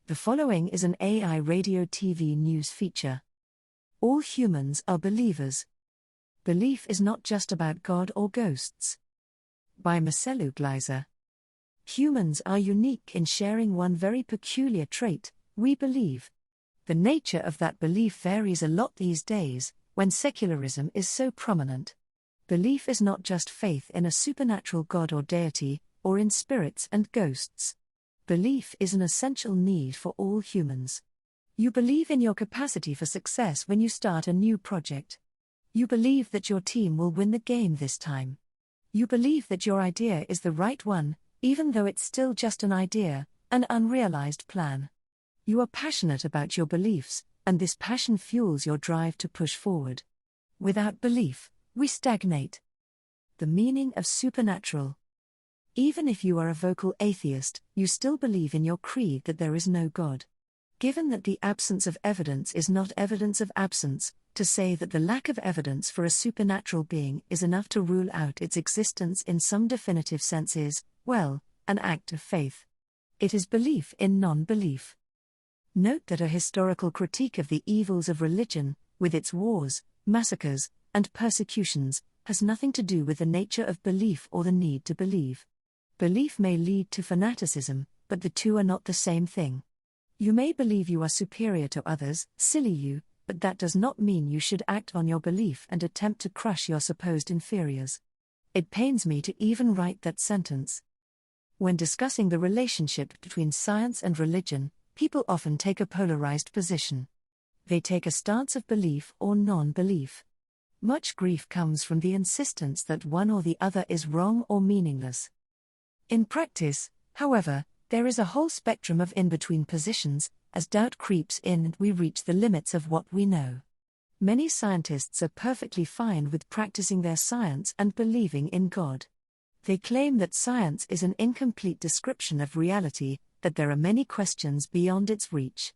The following is an AI radio TV news feature. All humans are believers. Belief is not just about God or ghosts. By Marcelu Gleiser. Humans are unique in sharing one very peculiar trait: we believe. The nature of that belief varies a lot these days, when secularism is so prominent. Belief is not just faith in a supernatural God or deity, or in spirits and ghosts. Belief is an essential need for all humans. You believe in your capacity for success when you start a new project. You believe that your team will win the game this time. You believe that your idea is the right one, even though it's still just an idea, an unrealized plan. You are passionate about your beliefs, and this passion fuels your drive to push forward. Without belief, we stagnate. The meaning of supernatural. Even if you are a vocal atheist, you still believe in your creed that there is no God. Given that the absence of evidence is not evidence of absence, to say that the lack of evidence for a supernatural being is enough to rule out its existence in some definitive sense is, well, an act of faith. It is belief in non-belief. Note that a historical critique of the evils of religion, with its wars, massacres, and persecutions, has nothing to do with the nature of belief or the need to believe. Belief may lead to fanaticism, but the two are not the same thing. You may believe you are superior to others, silly you, but that does not mean you should act on your belief and attempt to crush your supposed inferiors. It pains me to even write that sentence. When discussing the relationship between science and religion, people often take a polarized position. They take a stance of belief or non-belief. Much grief comes from the insistence that one or the other is wrong or meaningless. In practice, however, there is a whole spectrum of in-between positions. As doubt creeps in and we reach the limits of what we know. Many scientists are perfectly fine with practicing their science and believing in God. They claim that science is an incomplete description of reality, that there are many questions beyond its reach.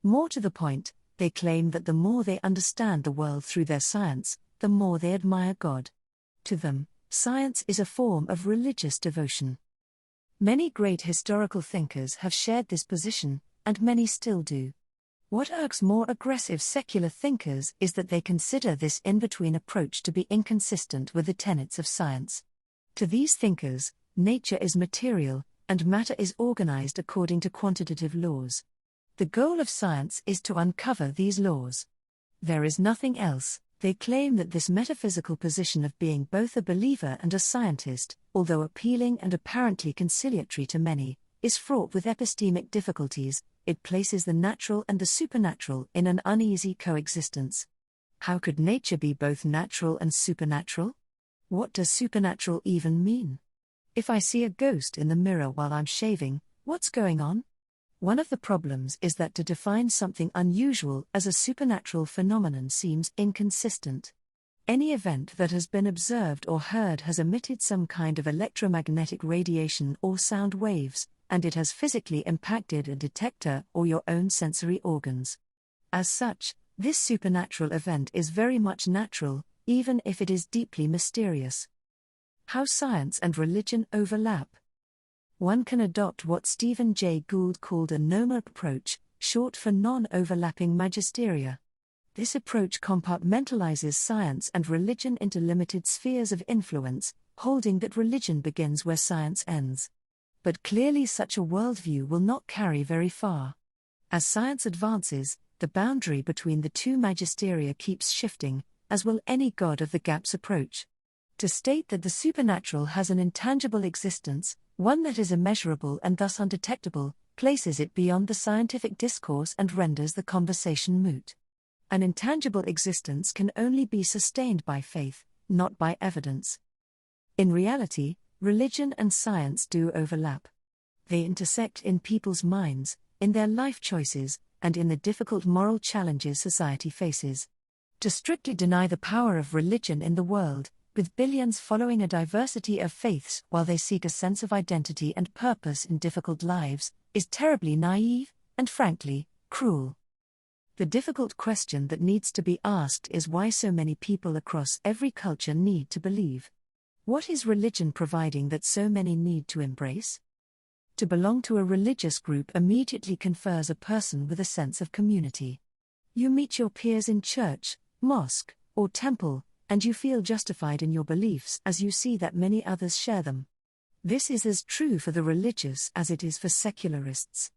More to the point, they claim that the more they understand the world through their science, the more they admire God. To them, science is a form of religious devotion. Many great historical thinkers have shared this position, and many still do. What irks more aggressive secular thinkers is that they consider this in-between approach to be inconsistent with the tenets of science. To these thinkers, nature is material, and matter is organized according to quantitative laws. The goal of science is to uncover these laws. There is nothing else. They claim that this metaphysical position of being both a believer and a scientist, although appealing and apparently conciliatory to many, is fraught with epistemic difficulties. It places the natural and the supernatural in an uneasy coexistence. How could nature be both natural and supernatural? What does supernatural even mean? If I see a ghost in the mirror while I'm shaving, what's going on? One of the problems is that to define something unusual as a supernatural phenomenon seems inconsistent. Any event that has been observed or heard has emitted some kind of electromagnetic radiation or sound waves, and it has physically impacted a detector or your own sensory organs. As such, this supernatural event is very much natural, even if it is deeply mysterious. How science and religion overlap. One can adopt what Stephen Jay Gould called a NOMA approach, short for non-overlapping magisteria. This approach compartmentalizes science and religion into limited spheres of influence, holding that religion begins where science ends. But clearly such a worldview will not carry very far. As science advances, the boundary between the two magisteria keeps shifting, as will any God of the gaps approach. To state that the supernatural has an intangible existence, one that is immeasurable and thus undetectable, places it beyond the scientific discourse and renders the conversation moot. An intangible existence can only be sustained by faith, not by evidence. In reality, religion and science do overlap. They intersect in people's minds, in their life choices, and in the difficult moral challenges society faces. To strictly deny the power of religion in the world, with billions following a diversity of faiths while they seek a sense of identity and purpose in difficult lives, is terribly naive, and frankly, cruel. The difficult question that needs to be asked is why so many people across every culture need to believe. What is religion providing that so many need to embrace? To belong to a religious group immediately confers a person with a sense of community. You meet your peers in church, mosque, or temple, and you feel justified in your beliefs as you see that many others share them. This is as true for the religious as it is for secularists.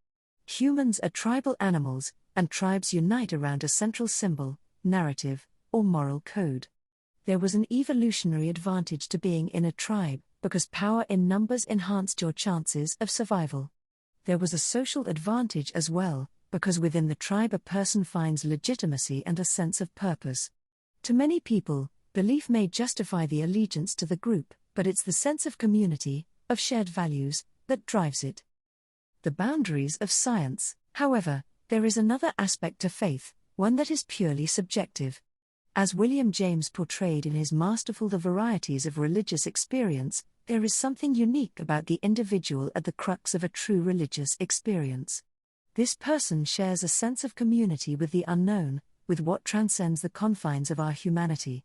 Humans are tribal animals, and tribes unite around a central symbol, narrative, or moral code. There was an evolutionary advantage to being in a tribe, because power in numbers enhanced your chances of survival. There was a social advantage as well, because within the tribe a person finds legitimacy and a sense of purpose. To many people, belief may justify the allegiance to the group, but it's the sense of community, of shared values, that drives it. The boundaries of science. However, there is another aspect to faith, one that is purely subjective. As William James portrayed in his masterful The Varieties of Religious Experience, there is something unique about the individual at the crux of a true religious experience. This person shares a sense of community with the unknown, with what transcends the confines of our humanity.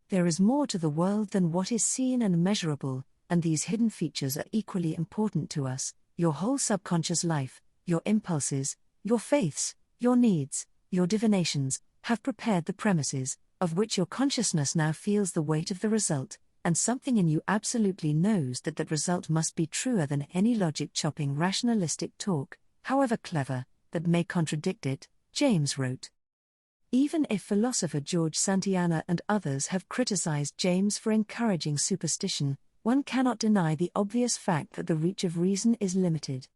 There is more to the world than what is seen and measurable, and these hidden features are equally important to us. Your whole subconscious life, your impulses, your faiths, your needs, your divinations, have prepared the premises, of which your consciousness now feels the weight of the result, and something in you absolutely knows that that result must be truer than any logic-chopping rationalistic talk, however clever, that may contradict it, James wrote. Even if philosopher George Santayana and others have criticized James for encouraging superstition, one cannot deny the obvious fact that the reach of reason is limited.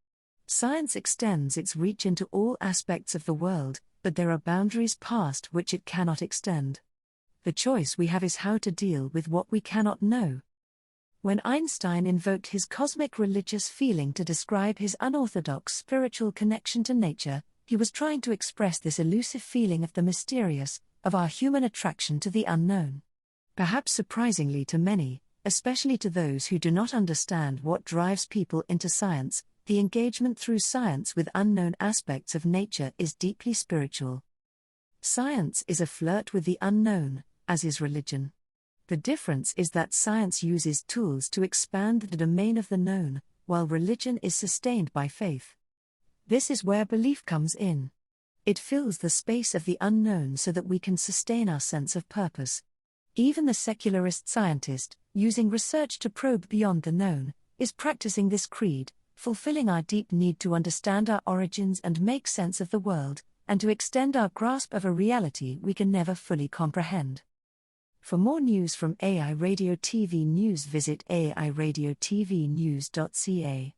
Science extends its reach into all aspects of the world, but there are boundaries past which it cannot extend. The choice we have is how to deal with what we cannot know. When Einstein invoked his cosmic religious feeling to describe his unorthodox spiritual connection to nature, he was trying to express this elusive feeling of the mysterious, of our human attraction to the unknown. Perhaps surprisingly to many, especially to those who do not understand what drives people into science, the engagement through science with unknown aspects of nature is deeply spiritual. Science is a flirt with the unknown, as is religion. The difference is that science uses tools to expand the domain of the known, while religion is sustained by faith. This is where belief comes in. It fills the space of the unknown so that we can sustain our sense of purpose. Even the secularist scientist, using research to probe beyond the known, is practicing this creed, fulfilling our deep need to understand our origins and make sense of the world, and to extend our grasp of a reality we can never fully comprehend. For more news from AI Radio TV News, visit airadiotvnews.ca.